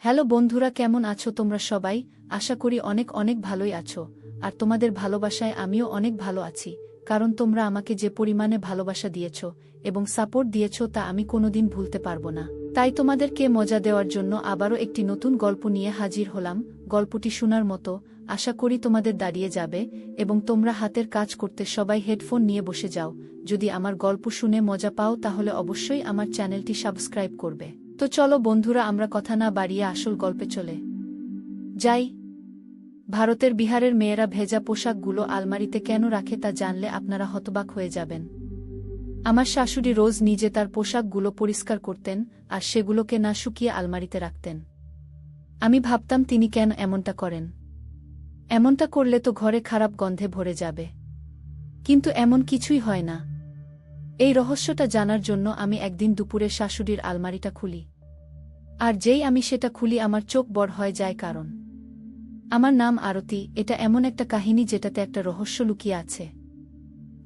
Hello বন্ধুরা, কেমন আছো তোমরা সবাই? আশা করি অনেক অনেক ভালোই আছো। আর তোমাদের ভালোবাসায় আমিও অনেক ভালো আছি, কারণ তোমরা আমাকে যে পরিমাণে ভালোবাসা দিয়েছ এবং সাপোর্ট দিয়েছ তা আমি কোনোদিন ভুলতে পারবো না। তাই তোমাদেরকে মজা দেওয়ার জন্য আবারও একটি নতুন গল্প নিয়ে হাজির হলাম। গল্পটি শোনার মতো, আশা করি তোমাদের দাঁড়িয়ে যাবে এবং তোমরা হাতের কাজ করতে সবাই হেডফোন নিয়ে বসে যাও। যদি আমার গল্প শুনে মজা পাও তাহলে অবশ্যই আমার চ্যানেলটি সাবস্ক্রাইব করবে। তো চলো বন্ধুরা, আমরা কথা না বাড়িয়ে আসল গল্পে চলে যাই। ভারতের বিহারের মেয়েরা ভেজা পোশাকগুলো আলমারিতে কেন রাখে তা জানলে আপনারা হতবাক হয়ে যাবেন। আমার শাশুড়ি রোজ নিজে তার পোশাকগুলো পরিষ্কার করতেন আর সেগুলোকে না শুকিয়ে আলমারিতে রাখতেন। আমি ভাবতাম তিনি কেন এমনটা করেন। এমনটা করলে তো ঘরে খারাপ গন্ধে ভরে যাবে, কিন্তু এমন কিছুই হয় না। এই রহস্যটা জানার জন্য আমি একদিন দুপুরে শাশুড়ির আলমারিটা খুলি। আর যেই আমি সেটা খুলি আমার চোখ বড় হয়ে যায়, কারণ আমার নাম আরতি। এটা এমন একটা কাহিনী যেটাতে একটা রহস্য লুকিয়ে আছে।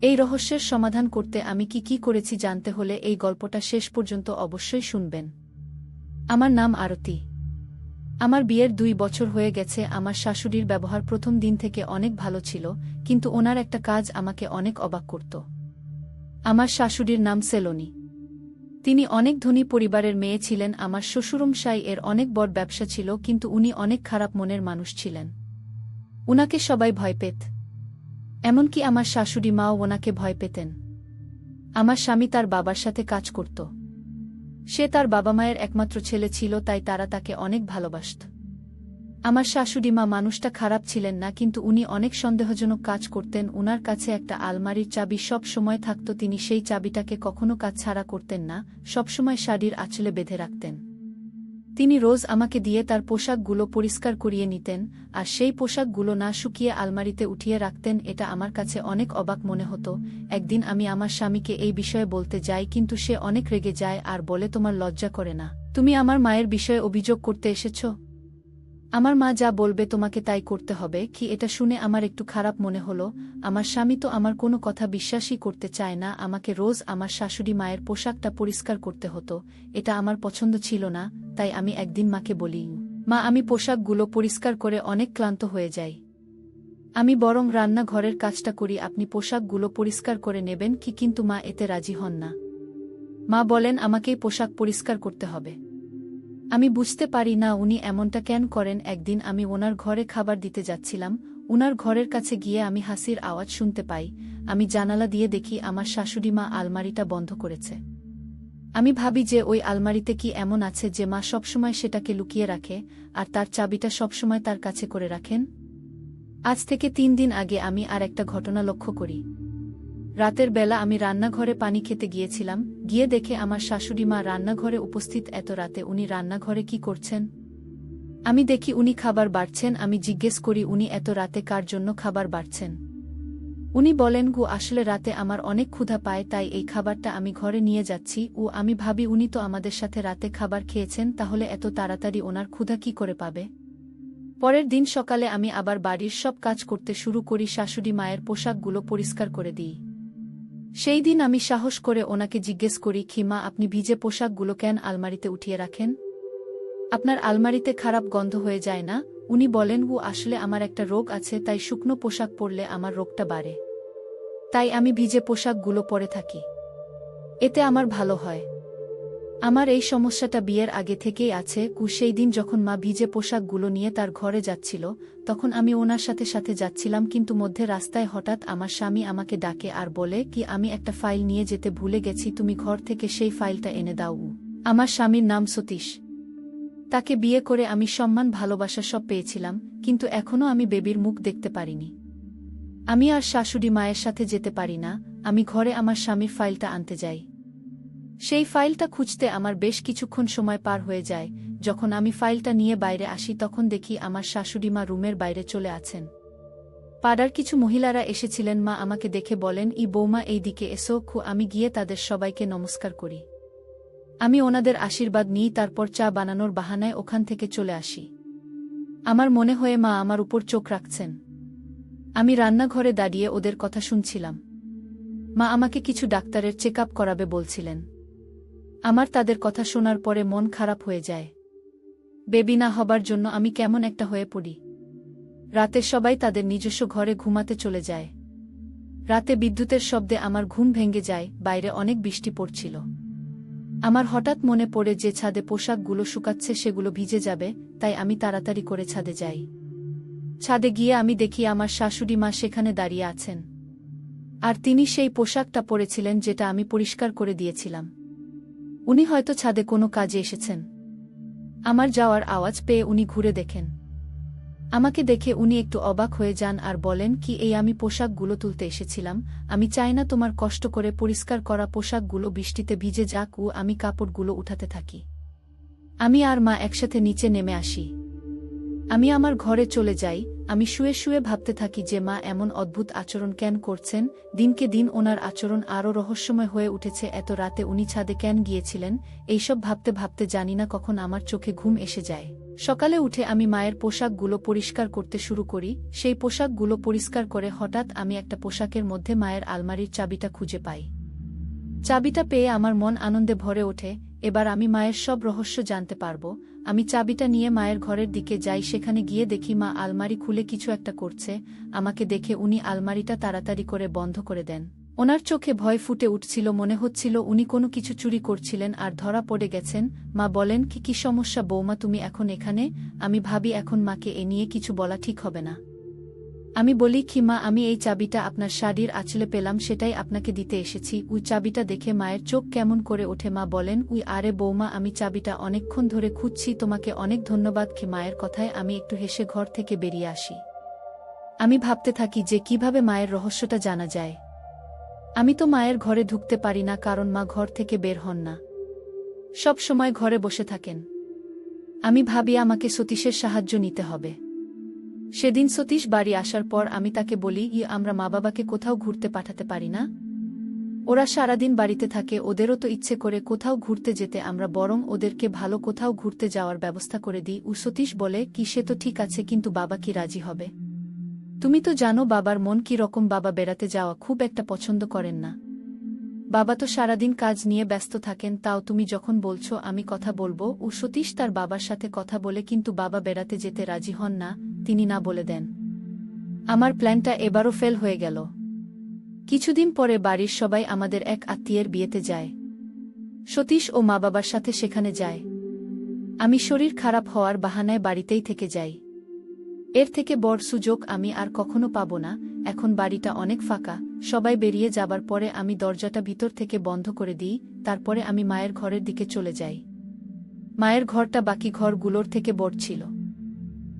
এই রহস্যের সমাধান করতে আমি কি করেছি জানতে হলে এই গল্পটা শেষ পর্যন্ত অবশ্যই শুনবেন। আমার নাম আরতি। আমার বিয়ের 2 বছর হয়ে গেছে। আমার শাশুড়ির ব্যবহার প্রথম দিন থেকে অনেক ভালো ছিল, কিন্তু ওনার একটা কাজ আমাকে অনেক অবাক করত। আমার শাশুড়ির নাম সেলোনি। তিনি অনেক ধনী পরিবারের মেয়ে ছিলেন। আমার শ্বশুরমশাই এর অনেক বড় ব্যবসা ছিল, কিন্তু উনি অনেক খারাপ মনের মানুষ ছিলেন। উনাকে সবাই ভয় পেত, এমনকি আমার শাশুড়ি মাও ওনাকে ভয় পেতেন। আমার স্বামী তার বাবার সাথে কাজ করত। সে তার বাবা মায়ের একমাত্র ছেলে ছিল, তাই তারা তাকে অনেক ভালোবাসত। আমার শাশুড়ি মা মানুষটা খারাপ ছিলেন না, কিন্তু উনি অনেক সন্দেহজনক কাজ করতেন। উনার কাছে একটা আলমারির চাবি সব সময় থাকত। তিনি সেই চাবিটাকে কখনো কাজ ছাড়া করতেন না, সবসময় শাড়ির আঁচলে বেঁধে রাখতেন। তিনি রোজ আমাকে দিয়ে তার পোশাকগুলো পরিষ্কার করিয়ে নিতেন, আর সেই পোশাকগুলো না শুকিয়ে আলমারিতে উঠিয়ে রাখতেন। এটা আমার কাছে অনেক অবাক মনে হতো। একদিন আমি আমার স্বামীকে এই বিষয়ে বলতে যাই, কিন্তু সে অনেক রেগে যায় আর বলে, তোমার লজ্জা করে না? তুমি আমার মায়ের বিষয়ে অভিযোগ করতে এসেছ? আমার মা যা বলবে তোমাকে তাই করতে হবে কি? এটা শুনে আমার একটু খারাপ মনে হলো। আমার স্বামী তো আমার কোনো কথা বিশ্বাসই করতে চায় না। আমাকে রোজ আমার শাশুড়ি মায়ের পোশাকটা পরিষ্কার করতে হতো। এটা আমার পছন্দ ছিল না। তাই আমি একদিন মাকে বলি, মা, আমি পোশাকগুলো পরিষ্কার করে অনেক ক্লান্ত হয়ে যাই। আমি বরং রান্নাঘরের কাজটা করি, আপনি পোশাকগুলো পরিষ্কার করে নেবেন কি? কিন্তু মা এতে রাজি হন না। মা বলেন আমাকেই পোশাক পরিষ্কার করতে হবে। আমি বুঝতে পারি না উনি এমনটা কেন করেন। একদিন আমি ওনার ঘরে খাবার দিতে যাচ্ছিলাম। উনার ঘরের কাছে গিয়ে আমি হাসির আওয়াজ শুনতে পাই। আমি জানালা দিয়ে দেখি আমার শাশুড়ি মা আলমারিটা বন্ধ করেছে। আমি ভাবি যে ওই আলমারিতে কি এমন আছে যে মা সবসময় সেটাকে লুকিয়ে রাখে, আর তার চাবিটা সবসময় তার কাছে করে রাখেন। আজ থেকে 3 দিন আগে আমি আর একটা ঘটনা লক্ষ্য করি। রাতের বেলা আমি রান্নাঘরে পানি খেতে গিয়েছিলাম। গিয়ে দেখে আমার শাশুড়ি মা রান্নাঘরে উপস্থিত। এত রাতে উনি রান্নাঘরে কি করছেন? আমি দেখি উনি খাবার বাড়ছেন। আমি জিজ্ঞেস করি, উনি এত রাতে কার জন্য খাবার বাড়ছেন? উনি বলেন, আসলে রাতে আমার অনেক ক্ষুধা পায়, তাই এই খাবারটা আমি ঘরে নিয়ে যাচ্ছি। আমি ভাবি উনি তো আমাদের সাথে রাতে খাবার খেয়েছেন, তাহলে এত তাড়াতাড়ি ওনার ক্ষুধা কি করে পাবে? পরের দিন সকালে আমি আবার বাড়ির সব কাজ করতে শুরু করি। শাশুড়ি মায়ের পোশাকগুলো পরিষ্কার করে দিই। সেই দিন আমি সাহস করে ওনাকে জিজ্ঞেস করি, মা, আপনি ভিজে পোশাকগুলো কেন আলমারিতে উঠিয়ে রাখেন? আপনার আলমারিতে খারাপ গন্ধ হয়ে যায় না? উনি বলেন, আসলে আমার একটা রোগ আছে, তাই শুকনো পোশাক পরলে আমার রোগটা বাড়ে। তাই আমি ভিজে পোশাকগুলো পরে থাকি, এতে আমার ভালো হয়। আমার এই সমস্যাটা বিয়ের আগে থেকেই আছে। সেই দিন যখন মা ভিজে পোশাকগুলো নিয়ে তার ঘরে যাচ্ছিল, তখন আমি ওনার সাথে সাথে যাচ্ছিলাম, কিন্তু মধ্যে রাস্তায় হঠাৎ আমার স্বামী আমাকে ডাকে আর বলে, আমি একটা ফাইল নিয়ে যেতে ভুলে গেছি, তুমি ঘর থেকে সেই ফাইলটা এনে দাও। আমার স্বামীর নাম সতীশ। তাকে বিয়ে করে আমি সম্মান ভালোবাসা সব পেয়েছিলাম, কিন্তু এখনও আমি বেবির মুখ দেখতে পারিনি। আমি আর শাশুড়ি মায়ের সাথে যেতে পারি না। আমি ঘরে আমার স্বামীর ফাইলটা আনতে যাই। সেই ফাইলটা খুঁজতে আমার বেশ কিছুক্ষণ সময় পার হয়ে যায়। যখন আমি ফাইলটা নিয়ে বাইরে আসি তখন দেখি আমার শাশুড়ি মা রুমের বাইরে চলে আছেন। পাড়ার কিছু মহিলারা এসেছিলেন। মা আমাকে দেখে বলেন, বৌমা, এই দিকে এসো। আমি গিয়ে তাদের সবাইকে নমস্কার করি। আমি ওনাদের আশীর্বাদ নিই, তারপর চা বানানোর বাহানায় ওখান থেকে চলে আসি। আমার মনে হয় মা আমার উপর চোখ রাখছেন। আমি রান্নাঘরে দাঁড়িয়ে ওদের কথা শুনছিলাম। মা আমাকে কিছু ডাক্তারের চেকআপ করাবে বলছিলেন। আমার তাদের কথা শোনার পরে মন খারাপ হয়ে যায়। বেবি না হবার জন্য আমি কেমন একটা হয়ে পড়ি। রাতে সবাই তাদের নিজস্ব ঘরে ঘুমাতে চলে যায়। রাতে বিদ্যুতের শব্দে আমার ঘুম ভেঙে যায়। বাইরে অনেক বৃষ্টি পড়ছিল। আমার হঠাৎ মনে পড়ে যে ছাদে পোশাকগুলো শুকাচ্ছে, সেগুলো ভিজে যাবে, তাই আমি তাড়াতাড়ি করে ছাদে যাই। ছাদে গিয়ে আমি দেখি আমার শাশুড়ি মা সেখানে দাঁড়িয়ে আছেন। আর তিনি সেই পোশাকটা পরেছিলেন যেটা আমি পরিষ্কার করে দিয়েছিলাম। উনি হয়তো ছাদে কোনো কাজে এসেছেন। আমার যাওয়ার আওয়াজ পেয়ে উনি ঘুরে দেখেন। আমাকে দেখে উনি একটু অবাক হয়ে যান আর বলেন, কি এই আমি পোশাকগুলো তুলতে এসেছিলাম। আমি চাই না তোমার কষ্ট করে পরিষ্কার করা পোশাকগুলো বৃষ্টিতে ভিজে যাক। আমি কাপড়গুলো উঠাতে থাকি। আমি আর মা একসাথে নিচে নেমে আসি। আমি আমার ঘরে চলে যাই। আমি শুয়ে শুয়ে ভাবতে থাকি যে মা এমন অদ্ভুত আচরণ কেন করছেন। দিনকে দিন ওনার আচরণ আরও রহস্যময় হয়ে উঠেছে। এত রাতে উনি ছাদে কেন গিয়েছিলেন, এইসব ভাবতে ভাবতে জানি না কখন আমার চোখে ঘুম এসে যায়। সকালে উঠে আমি মায়ের পোশাকগুলো পরিষ্কার করতে শুরু করি। সেই পোশাকগুলো পরিষ্কার করে হঠাৎ আমি একটা পোশাকের মধ্যে মায়ের আলমারির চাবিটা খুঁজে পাই। চাবিটা পেয়ে আমার মন আনন্দে ভরে ওঠে। এবার আমি মায়ের সব রহস্য জানতে পারব। আমি চাবিটা নিয়ে মায়ের ঘরের দিকে যাই। সেখানে গিয়ে দেখি মা আলমারি খুলে কিছু একটা করছে। আমাকে দেখে উনি আলমারিটা তাড়াতাড়ি করে বন্ধ করে দেন। ওনার চোখে ভয় ফুটে উঠছিল। মনে হচ্ছিল উনি কোনো কিছু চুরি করছিলেন আর ধরা পড়ে গেছেন। মা বলেন, কি সমস্যা বৌমা, তুমি এখন এখানে? আমি ভাবি এখন মাকে এ নিয়ে কিছু বলা ঠিক হবে না। আমি বলি, কি মা, আমি এই চাবিটা আপনার শাড়ির আঁচলে পেলাম, সেটাই আপনাকে দিতে এসেছি। ওই চাবিটা দেখে মায়ের চোখ কেমন করে ওঠে। মা বলেন, আরে বৌমা, আমি চাবিটা অনেকক্ষণ ধরে খুঁজছি, তোমাকে অনেক ধন্যবাদ। কি মায়ের কথায় আমি একটু হেসে ঘর থেকে বেরিয়ে আসি। আমি ভাবতে থাকি যে কিভাবে মায়ের রহস্যটা জানা যায়। আমি তো মায়ের ঘরে ঢুকতে পারি না, কারণ মা ঘর থেকে বের হন না, সব সময় ঘরে বসে থাকেন। আমি ভাবি আমাকে সতীশের সাহায্য নিতে হবে। সেদিন সতীশ বাড়ি আসার পর আমি তাকে বলি, আমরা মা বাবাকে কোথাও ঘুরতে পাঠাতে পারি না? ওরা সারাদিন বাড়িতে থাকে, ওদেরও তো ইচ্ছে করে কোথাও ঘুরতে যেতে, আমরা বরং ওদেরকে ভালো কোথাও ঘুরতে যাওয়ার ব্যবস্থা করে দিই। সতীশ বলে, কি সে তো ঠিক আছে, কিন্তু বাবা কি রাজি হবে? তুমি তো জানো বাবার মন কি রকম, বাবা বেড়াতে যাওয়া খুব একটা পছন্দ করেন না। বাবা তো সারাদিন কাজ নিয়ে ব্যস্ত থাকেন, তাও তুমি যখন বলছো আমি কথা বলবো। সতীশ তার বাবার সাথে কথা বলে, কিন্তু বাবা বেড়াতে যেতে রাজি হন না, তিনি না বলে দেন। আমার প্ল্যানটা এবারও ফেল হয়ে গেল। কিছুদিন পরে বাড়ির সবাই আমাদের এক আত্মীয়ের বিয়েতে যায়। সতীশ ও মা বাবার সাথে সেখানে যায়। আমি শরীর খারাপ হওয়ার বাহানায় বাড়িতেই থেকে যাই। এর থেকে বড় সুযোগ আমি আর কখনো পাব না। এখন বাড়িটা অনেক ফাঁকা। সবাই বেরিয়ে যাবার পরে আমি দরজাটা ভিতর থেকে বন্ধ করে দিই। তারপরে আমি মায়ের ঘরের দিকে চলে যাই। মায়ের ঘরটা বাকি ঘরগুলোর থেকে বড় ছিল।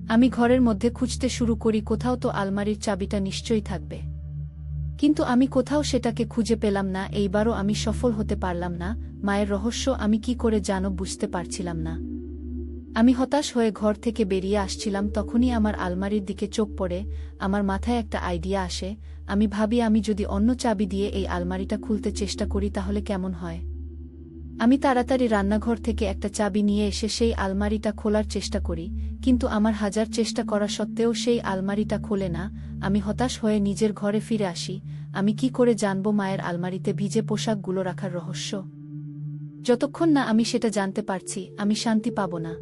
আমি ঘরের মধ্যে খুঁজতে শুরু করি, কোথাও তো আলমারির চাবিটা নিশ্চয়ই থাকবে, কিন্তু আমি কোথাও সেটাকে খুঁজে পেলাম না। এইবারও আমি সফল হতে পারলাম না। মায়ের রহস্য আমি কি করে জানব বুঝতে পারছিলাম না। আমি হতাশ হয়ে ঘর থেকে বেরিয়ে আসছিলাম, তখনই আমার আলমারির দিকে চোখ পড়ে। আমার মাথায় একটা আইডিয়া আসে। আমি ভাবি, আমি যদি অন্য চাবি দিয়ে এই আলমারিটা খুলতে চেষ্টা করি তাহলে কেমন হয়। আমি তাড়াতাড়ি রান্নাঘর থেকে একটা চাবি নিয়ে এসে সেই আলমারিটা খোলার চেষ্টা করি, কিন্তু আমার হাজার চেষ্টা করা সত্ত্বেও সেই আলমারিটা খোলে না। আমি হতাশ হয়ে নিজের ঘরে ফিরে আসি। আমি কি করে জানব মায়ের আলমারিতে ভিজে পোশাকগুলো রাখার রহস্য? যতক্ষণ না আমি সেটা জানতে পারছি, আমি শান্তি পাব না।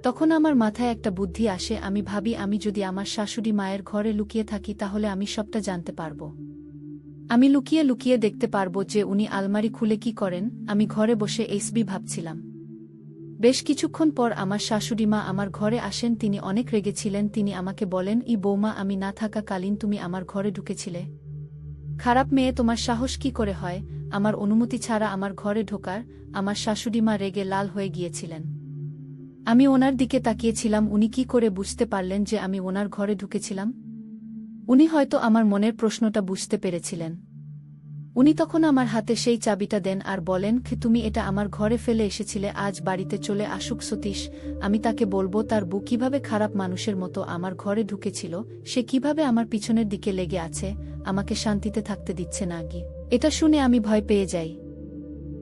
তখন আমার মাথায় একটা বুদ্ধি আসে। আমি ভাবি, আমি যদি আমার শাশুড়ি মায়ের ঘরে লুকিয়ে থাকি তাহলে আমি সবটা জানতে পারব। আমি লুকিয়ে লুকিয়ে দেখতে পারব যে উনি আলমারি খুলে কি করেন। আমি ঘরে বসে এইসবি ভাবছিলাম। বেশ কিছুক্ষণ পর আমার শাশুড়ি মা আমার ঘরে আসেন। তিনি অনেক রেগেছিলেন। তিনি আমাকে বলেন, বৌমা, আমি না থাকাকালীন তুমি আমার ঘরে ঢুকেছিলে। খারাপ মেয়ে, তোমার সাহস কি করে হয় আমার অনুমতি ছাড়া আমার ঘরে ঢোকার? আমার শাশুড়ি মা রেগে লাল হয়ে গিয়েছিলেন। আমি ওনার দিকে তাকিয়েছিলাম। উনি কি করে বুঝতে পারলেন যে আমি ওনার ঘরে ঢুকেছিলাম? উনি হয়তো আমার মনের প্রশ্নটা বুঝতে পেরেছিলেন। উনি তখন আমার হাতে সেই চাবিটা দেন আর বলেন, তুমি এটা আমার ঘরে ফেলে এসেছিলে, আজ বাড়িতে চলে আসুক সতীশ, আমি তাকে বলবো তার বউ কিভাবে খারাপ মানুষের মতো আমার ঘরে ঢুকেছিল, সে কিভাবে আমার পিছনের দিকে লেগে আছে, আমাকে শান্তিতে থাকতে দিচ্ছে না। এটা শুনে আমি ভয় পেয়ে যাই।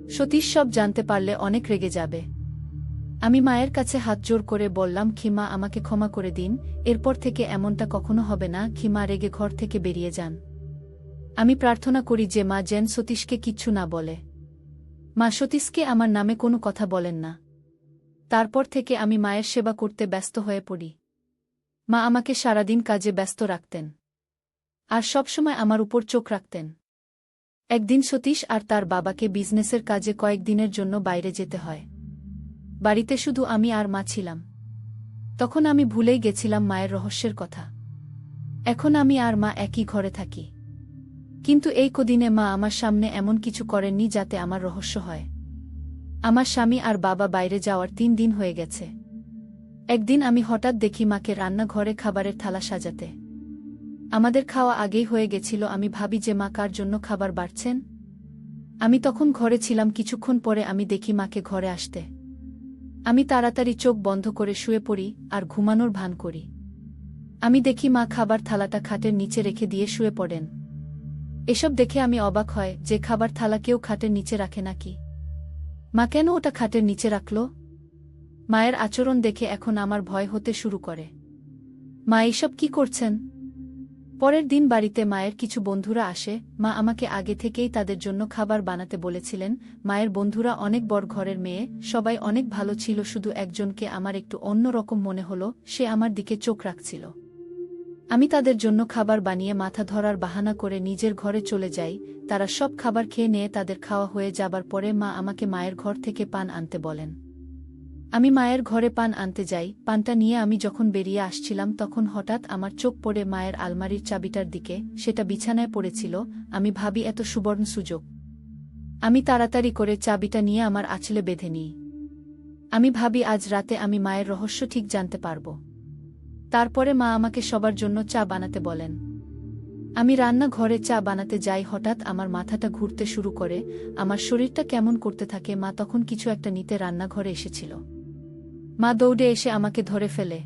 সতীশ সব জানতে পারলে অনেক রেগে যাবে। আমি মায়ের কাছে হাত জোর করে বললাম, মা, আমাকে ক্ষমা করে দিন, এরপর থেকে এমনটা কখনো হবে না। মা রেগে ঘর থেকে বেরিয়ে যান। আমি প্রার্থনা করি যে মা যেন সতীশকে কিচ্ছু না বলে। মা সতীশকে আমার নামে কোনো কথা বলেন না। তারপর থেকে আমি মায়ের সেবা করতে ব্যস্ত হয়ে পড়ি। মা আমাকে সারাদিন কাজে ব্যস্ত রাখতেন আর সবসময় আমার উপর চোখ রাখতেন। একদিন সতীশ আর তার বাবাকে বিজনেসের কাজে কয়েকদিনের জন্য বাইরে যেতে হয়। বাড়িতে শুধু আমি আর মা ছিলাম। তখন আমি ভুলেই গেছিলাম মায়ের রহস্যের কথা। এখন আমি আর মা একই ঘরে থাকি, কিন্তু এই কদিনে মা আমার সামনে এমন কিছু করেননি যাতে আমার রহস্য হয়। আমার স্বামী আর বাবা বাইরে যাওয়ার 3 দিন হয়ে গেছে। একদিন আমি হঠাৎ দেখি মাকে রান্নাঘরে খাবারের থালা সাজাতে। আমাদের খাওয়া আগেই হয়ে গেছিল। আমি ভাবি যে মা কার জন্য খাবার বাড়ছেন। আমি তখন ঘরে ছিলাম। কিছুক্ষণ পরে আমি দেখি মাকে ঘরে আসতে। আমি তাড়াতাড়ি চোখ বন্ধ করে শুয়ে পড়ি আর ঘুমানোর ভান করি। আমি দেখি মা খাবার থালাটা খাটের নিচে রেখে দিয়ে শুয়ে পড়েন। এসব দেখে আমি অবাক হয় যে খাবার থালা কেউ খাটের নিচে রাখে নাকি। মা কেন ওটা খাটের নিচে রাখল? মায়ের আচরণ দেখে এখন আমার ভয় হতে শুরু করে। মা এইসব কি করছেন? পরের দিন বাড়িতে মায়ের কিছু বন্ধুরা আসে। মা আমাকে আগে থেকেই তাদের জন্য খাবার বানাতে বলেছিলেন। মায়ের বন্ধুরা অনেক বড় ঘরের মেয়ে, সবাই অনেক ভালো ছিল। শুধু একজনকে আমার একটু অন্য রকম মনে হলো। সে আমার দিকে চোখ রাখছিল। আমি তাদের জন্য খাবার বানিয়ে মাথা ধরার বাহানা করে নিজের ঘরে চলে যাই। তারা সব খাবার খেয়ে নিয়ে তাদের খাওয়া হয়ে যাবার পরে মা আমাকে মায়ের ঘর থেকে পান আনতে বলেন। আমি মায়ের ঘরে পান আনতে যাই। পানটা নিয়ে আমি যখন বেরিয়ে আসছিলাম তখন হঠাৎ আমার চোখ পড়ে মায়ের আলমারির চাবিটার দিকে। সেটা বিছানায় পড়েছিল। আমি ভাবি এত সুবর্ণ সুযোগ। আমি তাড়াতাড়ি করে চাবিটা নিয়ে আমার আঁচলে বেঁধে নিই। আমি ভাবি আজ রাতে আমি মায়ের রহস্য ঠিক জানতে পারব। তারপরে মা আমাকে সবার জন্য চা বানাতে বলেন। আমি রান্নাঘরে চা বানাতে যাই। হঠাৎ আমার মাথাটা ঘুরতে শুরু করে, আমার শরীরটা কেমন করতে থাকে। মা তখন কিছু একটা নিতে রান্নাঘরে এসেছিল। মা দৌড়ে এসে আমাকে ধরে ফেলে,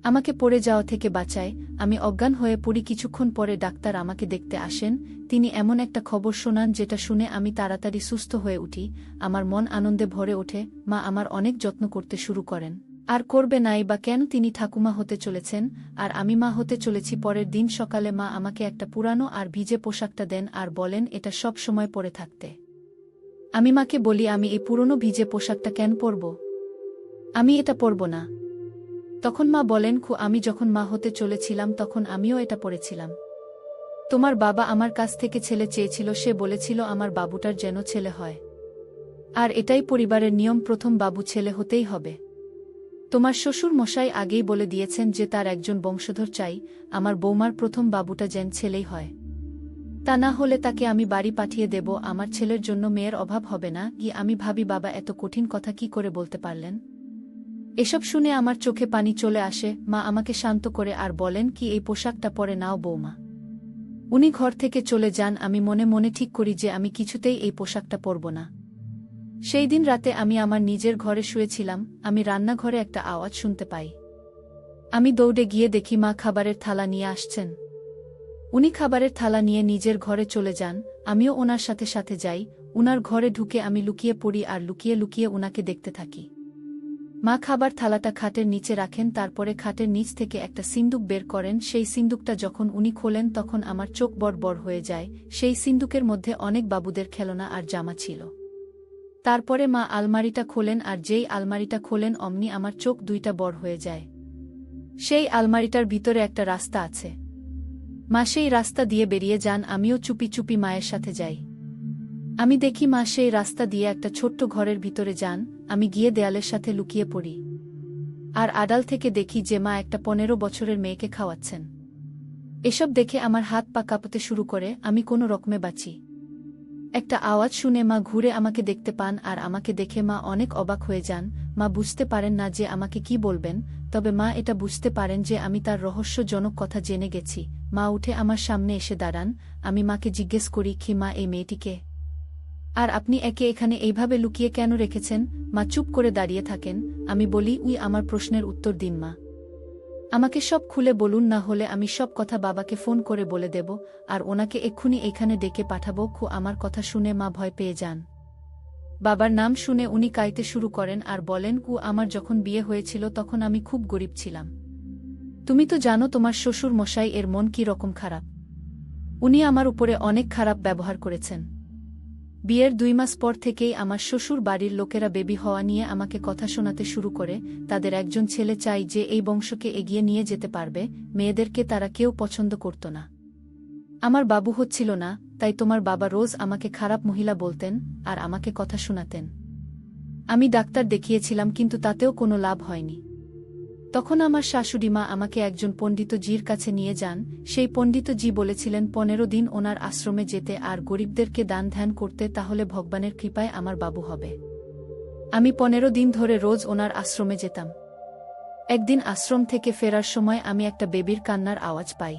আমাকে পড়ে যাওয়া থেকে বাঁচায়। আমি অজ্ঞান হয়ে পড়ি। কিছুক্ষণ পরে ডাক্তার আমাকে দেখতে আসেন। তিনি এমন একটা খবর শোনান যেটা শুনে আমি তাড়াতাড়ি সুস্থ হয়ে উঠি। আমার মন আনন্দে ভরে ওঠে। মা আমার অনেক যত্ন করতে শুরু করেন। আর করবে নাই বা কেন? তিনি ঠাকুমা হতে চলেছেন আর আমি মা হতে চলেছি। পরের দিন সকালে মা আমাকে একটা পুরানো আর ভিজে পোশাকটা দেন আর বলেন এটা সব সময় পরে থাকতে। আমি মাকে বলি আমি এই পুরনো ভিজে পোশাকটা কেন পরব? আমি এটা পরব না। তখন মা বলেন আমি যখন মা হতে চলেছিলাম তখন আমিও এটা পরেছিলাম। তোমার বাবা আমার কাছ থেকে ছেলে চেয়েছিল। সে বলেছিল আমার বাবুটার যেন ছেলে হয়, আর এটাই পরিবারের নিয়ম, প্রথম বাবু ছেলে হতেই হবে। তোমার শ্বশুর মশাই আগেই বলে দিয়েছেন যে তার একজন বংশধর চাই। আমার বৌমার প্রথম বাবুটা যেন ছেলেই হয়, তা না হলে তাকে আমি বাড়ি পাঠিয়ে দেব। আমার ছেলের জন্য মেয়ের অভাব হবে না। আমি ভাবি বাবা এত কঠিন কথা কি করে বলতে পারলেন? এসব শুনে আমার চোখে পানি চলে আসে। মা আমাকে শান্ত করে আর বলেন এই পোশাকটা পরে নাও বৌমা। উনি ঘর থেকে চলে যান। আমি মনে মনে ঠিক করি যে আমি কিছুতেই এই পোশাকটা পরব না। সেই দিন রাতে আমি আমার নিজের ঘরে শুয়েছিলাম। আমি রান্নাঘরে একটা আওয়াজ শুনতে পাই। আমি দৌড়ে গিয়ে দেখি মা খাবারের থালা নিয়ে আসছেন। উনি খাবারের থালা নিয়ে নিজের ঘরে চলে যান। আমিও ওনার সাথে সাথে যাই। উনার ঘরে ঢুকে আমি লুকিয়ে পড়ি আর লুকিয়ে লুকিয়ে উনাকে দেখতে থাকি। মা খাবার থালাটা খাটের নিচে রাখেন। তারপরে খাটের নিচ থেকে একটা সিন্দুক বের করেন। সেই সিন্দুকটা যখন উনি খোলেন তখন আমার চোখ বড় বড় হয়ে যায়। সেই সিন্দুকের মধ্যে অনেক বাবুদের খেলনা আর জামা ছিল। তারপরে মা আলমারিটা খোলেন আর যেই আলমারিটা খোলেন অমনি আমার চোখ দুইটা বড় হয়ে যায়। সেই আলমারিটার ভিতরে একটা রাস্তা আছে। মা সেই রাস্তা দিয়ে বেরিয়ে যান। আমিও চুপি চুপি মায়ের সাথে যাই। আমি দেখি মা সেই রাস্তা দিয়ে একটা ছোট্ট ঘরের ভিতরে যান। আমি গিয়ে দেয়ালের সাথে লুকিয়ে পড়ি আর আড়াল থেকে দেখি যে মা একটা 15 বছরের মেয়েকে খাওয়াচ্ছেন। এসব দেখে আমার হাত পা কাঁপতে শুরু করে। আমি কোনো রকমে বাঁচি। একটা আওয়াজ শুনে মা ঘুরে আমাকে দেখতে পান আর আমাকে দেখে মা অনেক অবাক হয়ে যান। মা বুঝতে পারেন না যে আমাকে কি বলবেন, তবে মা এটা বুঝতে পারেন যে আমি তার রহস্যজনক কথা জেনে গেছি। মা উঠে আমার সামনে এসে দাঁড়ান। আমি মাকে জিজ্ঞেস করি মা এই মেয়েটিকে আর আপনি একে এখানে এইভাবে লুকিয়ে কেন রেখেছেন? মা চুপ করে দাঁড়িয়ে থাকেন। আমি বলি আমার প্রশ্নের উত্তর দিন মা। আমাকে সব খুলে বলুন, না হলে আমি সব কথা বাবাকে ফোন করে বলে দেব আর ওনাকে এক্ষুনি এখানে ডেকে পাঠাবো। আমার কথা শুনে মা ভয় পেয়ে যান। বাবার নাম শুনে উনি কাঁদতে শুরু করেন আর বলেন আমার যখন বিয়ে হয়েছিল তখন আমি খুব গরিব ছিলাম। তুমি তো জানো তোমার শ্বশুর মশাই এর মন কি রকম খারাপ। উনি আমার উপরে অনেক খারাপ ব্যবহার করেছেন। বিয়ের 2 মাস পর থেকেই আমার শ্বশুর বাড়ির লোকেরা বেবি হওয়া নিয়ে আমাকে কথা শোনাতে শুরু করে। তাদের একজন ছেলে চাই যে এই বংশকে এগিয়ে নিয়ে যেতে পারবে, মেয়েদেরকে তারা কেউ পছন্দ করত না। আমার বাবু হচ্ছিল না, তাই তোমার বাবা রোজ আমাকে খারাপ মহিলা বলতেন আর আমাকে কথা শোনাতেন। আমি ডাক্তার দেখিয়েছিলাম কিন্তু তাতেও কোনো লাভ হয়নি। তখন আমার শাশুড়িমা আমাকে একজন পণ্ডিতজির কাছে নিয়ে যান। সেই পণ্ডিতজি বলেছিলেন 15 দিন ওনার আশ্রমে যেতে আর গরিবদেরকে দান ধ্যান করতে, তাহলে ভগবানের কৃপায় আমার বাবু হবে। আমি 15 দিন ধরে রোজ ওনার আশ্রমে যেতাম। একদিন আশ্রম থেকে ফেরার সময় আমি একটা বেবির কান্নার আওয়াজ পাই।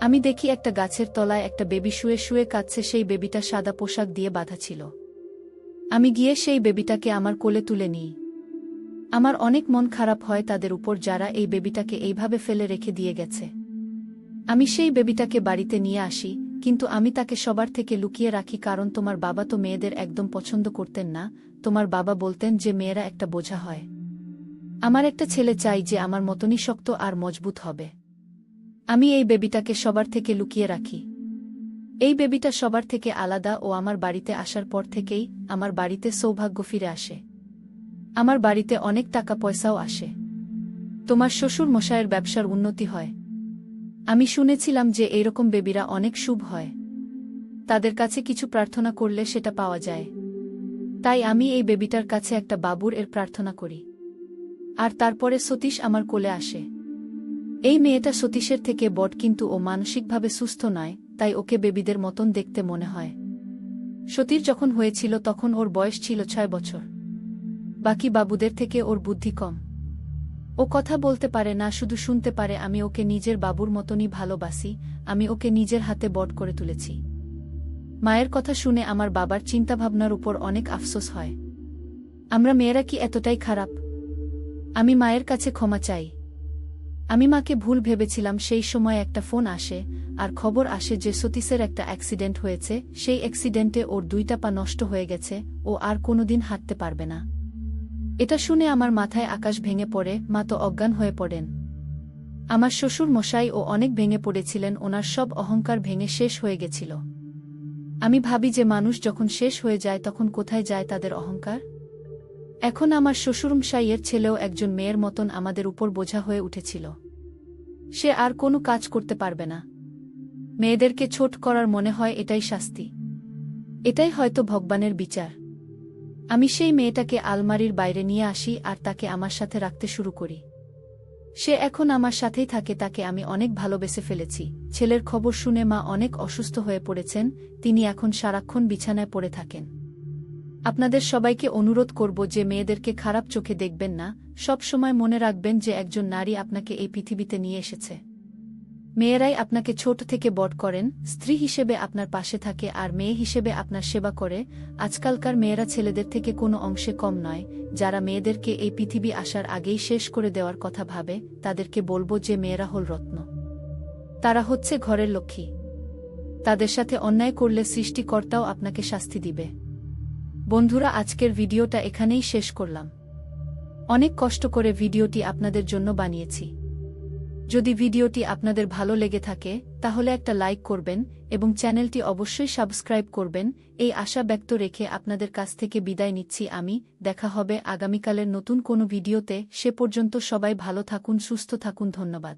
আমি দেখি একটা গাছের তলায় একটা বেবি শুয়ে শুয়ে কাঁদছে। সেই বেবিটা সাদা পোশাক দিয়ে বাঁধা ছিল। আমি গিয়ে সেই বেবিটাকে আমার কোলে তুলে নিই। আমার অনেক মন খারাপ হয় তাদের উপর যারা এই বেবিটাকে এইভাবে ফেলে রেখে দিয়ে গেছে। আমি সেই বেবিটাকে বাড়িতে নিয়ে আসি, কিন্তু আমি তাকে সবার থেকে লুকিয়ে রাখি, কারণ তোমার বাবা তো মেয়েদের একদম পছন্দ করতেন না। তোমার বাবা বলতেন যে মেয়েরা একটা বোঝা হয়। আমার একটা ছেলে চাই যে আমার মতনই শক্ত আর মজবুত হবে। আমি এই বেবিটাকে সবার থেকে লুকিয়ে রাখি। এই বেবিটা সবার থেকে আলাদা ও আমার বাড়িতে আসার পর থেকেই আমার বাড়িতে সৌভাগ্য ফিরে আসে। আমার বাড়িতে অনেক টাকা পয়সাও আসে। তোমার শ্বশুর মশায়ের ব্যবসার উন্নতি হয়। আমি শুনেছিলাম যে এইরকম বেবিরা অনেক শুভ হয়। তাদের কাছে কিছু প্রার্থনা করলে সেটা পাওয়া যায়। তাই আমি এই বেবিটার কাছে একটা বাবুর এর প্রার্থনা করি। আর তারপরে সতীশ আমার কোলে আসে। এই মেয়েটা সতীশের থেকে বড়, কিন্তু ও মানসিকভাবে সুস্থ নয়, তাই ওকে বেবিদের মতন দেখতে মনে হয়। সতীশ যখন হয়েছিল তখন ওর বয়স ছিল 6 বছর। বাকি বাবুদের থেকে ওর বুদ্ধি কম। ও কথা বলতে পারে না, শুধু শুনতে পারে। আমি ওকে নিজের বাবুর মতনই ভালোবাসি। আমি ওকে নিজের হাতে বড় করে তুলেছি। মায়ের কথা শুনে আমার বাবার চিন্তাভাবনার উপর অনেক আফসোস হয়। আমরা মেয়েরা কি এতটাই খারাপ? আমি মায়ের কাছে ক্ষমা চাই। আমি মাকে ভুল ভেবেছিলাম। সেই সময় একটা ফোন আসে আর খবর আসে যে সতীশের একটা অ্যাক্সিডেন্ট হয়েছে। সেই অ্যাক্সিডেন্টে ওর 2টা পা নষ্ট হয়ে গেছে, ও আর কোনোদিন হাঁটতে পারবে না। এটা শুনে আমার মাথায় আকাশ ভেঙে পড়ে। মা তো অজ্ঞান হয়ে পড়েন। আমার শ্বশুর মশাই ও অনেক ভেঙে পড়েছিলেন। ওনার সব অহংকার ভেঙে শেষ হয়ে গেছিল। আমি ভাবি যে মানুষ যখন শেষ হয়ে যায় তখন কোথায় যায় তাদের অহংকার? এখন আমার শ্বশুরমশাইয়ের ছেলেও একজন মেয়ের মতন আমাদের উপর বোঝা হয়ে উঠেছিল। সে আর কোনো কাজ করতে পারবে না। মেয়েদেরকে ছোট করার মনে হয় এটাই শাস্তি। এটাই হয়তো ভগবানের বিচার। আমি সেই মেয়েটাকে আলমারির বাইরে নিয়ে আসি আর তাকে আমার সাথে রাখতে শুরু করি। সে এখন আমার সাথেই থাকে। তাকে আমি অনেক ভালোবেসে ফেলেছি। ছেলের খবর শুনে মা অনেক অসুস্থ হয়ে পড়েছেন। তিনি এখন সারাক্ষণ বিছানায় পড়ে থাকেন। আপনাদের সবাইকে অনুরোধ করব যে মেয়েদেরকে খারাপ চোখে দেখবেন না। সব সময় মনে রাখবেন যে একজন নারী আপনাকে এই পৃথিবীতে নিয়ে এসেছে। মেয়েরাই আপনাকে ছোট থেকে বড় করেন, স্ত্রী হিসেবে আপনার পাশে থাকে আর মেয়ে হিসেবে আপনার সেবা করে। আজকালকার মেয়েরা ছেলেদের থেকে কোনো অংশে কম নয়। যারা মেয়েদেরকে এই পৃথিবী আসার আগেই শেষ করে দেওয়ার কথা ভাবে, তাদেরকে বলবো যে মেয়েরা হল রত্ন। তারা হচ্ছে ঘরের লক্ষ্মী। তাদের সাথে অন্যায় করলে সৃষ্টিকর্তাও আপনাকে শাস্তি দিবে। বন্ধুরা, আজকের ভিডিওটা এখানেই শেষ করলাম। অনেক কষ্ট করে ভিডিওটি আপনাদের জন্য বানিয়েছি। যদি ভিডিওটি আপনাদের ভালো লেগে থাকে তাহলে একটা লাইক করবেন এবং চ্যানেলটি অবশ্যই সাবস্ক্রাইব করবেন। এই আশা ব্যক্ত রেখে আপনাদের কাছ থেকে বিদায় নিচ্ছি আমি। দেখা হবে আগামীকালের নতুন কোনো ভিডিওতে। সে পর্যন্ত সবাই ভালো থাকুন, সুস্থ থাকুন। ধন্যবাদ।